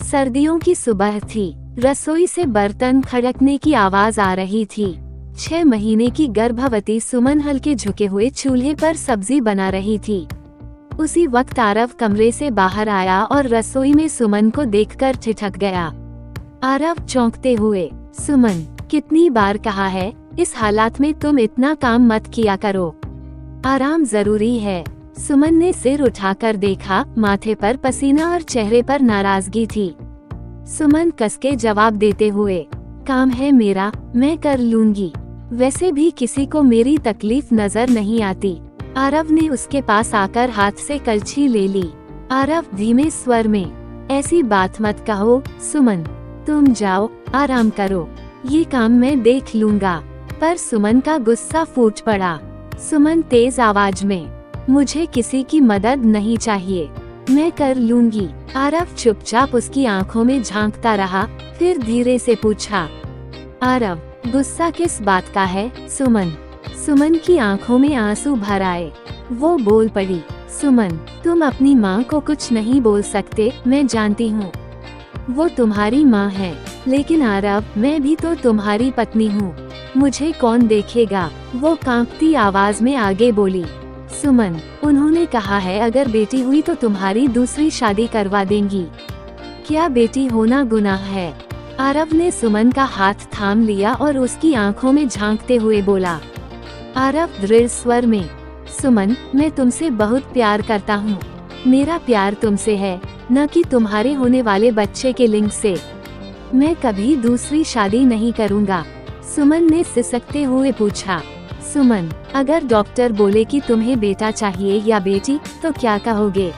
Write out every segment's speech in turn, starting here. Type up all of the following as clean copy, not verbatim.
सर्दियों की सुबह थी। रसोई से बर्तन खड़कने की आवाज आ रही थी। 6 महीने की गर्भवती सुमन हल्के झुके हुए चूल्हे पर सब्जी बना रही थी। उसी वक्त आरव कमरे से बाहर आया और रसोई में सुमन को देखकर ठिठक गया। आरव चौंकते हुए, सुमन, कितनी बार कहा है, इस हालात में तुम इतना काम मत किया करो, आराम जरूरी है। सुमन ने सिर उठाकर देखा, माथे पर पसीना और चेहरे पर नाराजगी थी। सुमन कसके जवाब देते हुए, काम है मेरा, मैं कर लूंगी, वैसे भी किसी को मेरी तकलीफ नजर नहीं आती। आरव ने उसके पास आकर हाथ से कलछी ले ली। आरव धीमे स्वर में, ऐसी बात मत कहो सुमन, तुम जाओ, आराम करो, ये काम मैं देख लूंगा। पर सुमन का गुस्सा फूट पड़ा। सुमन तेज आवाज में, मुझे किसी की मदद नहीं चाहिए, मैं कर लूंगी। आरव चुपचाप उसकी आंखों में झांकता रहा, फिर धीरे से पूछा, आरव, गुस्सा किस बात का है सुमन? सुमन की आंखों में आंसू भर आए। वो बोल पड़ी, सुमन, तुम अपनी माँ को कुछ नहीं बोल सकते, मैं जानती हूँ, वो तुम्हारी माँ है, लेकिन आरव, मैं भी तो तुम्हारी पत्नी हूँ, मुझे कौन देखेगा? वो कांपती आवाज में आगे बोली, सुमन, उन्होंने कहा है अगर बेटी हुई तो तुम्हारी दूसरी शादी करवा देंगी, क्या बेटी होना गुनाह है? आरव ने सुमन का हाथ थाम लिया और उसकी आंखों में झांकते हुए बोला। आरव दृढ़ स्वर में, सुमन, मैं तुमसे बहुत प्यार करता हूँ, मेरा प्यार तुमसे है, न कि तुम्हारे होने वाले बच्चे के लिंग से। मैं कभी दूसरी शादी नहीं करूँगा। सुमन ने सिसकते हुए पूछा, सुमन, अगर डॉक्टर बोले कि तुम्हें बेटा चाहिए या बेटी, तो क्या कहोगे?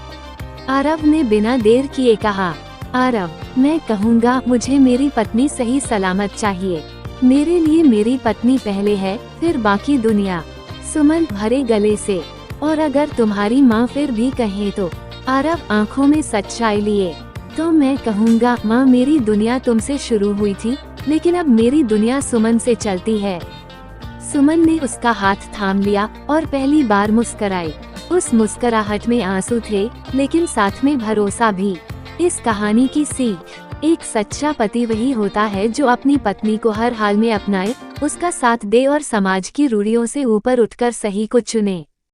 आरव ने बिना देर किए कहा, आरव, मैं कहूँगा मुझे मेरी पत्नी सही सलामत चाहिए, मेरे लिए मेरी पत्नी पहले है, फिर बाकी दुनिया। सुमन भरे गले से, और अगर तुम्हारी माँ फिर भी कहे तो? आरव आंखों में सच्चाई लिए, तो मैं कहूँगा माँ, मेरी दुनिया तुमसे शुरू हुई थी, लेकिन अब मेरी दुनिया सुमन से चलती है। सुमन ने उसका हाथ थाम लिया और पहली बार मुस्कराई। उस मुस्कुराहट में आंसू थे, लेकिन साथ में भरोसा भी। इस कहानी की सीख, एक सच्चा पति वही होता है जो अपनी पत्नी को हर हाल में अपनाए, उसका साथ दे और समाज की रूढ़ियों से ऊपर उठकर सही को चुने।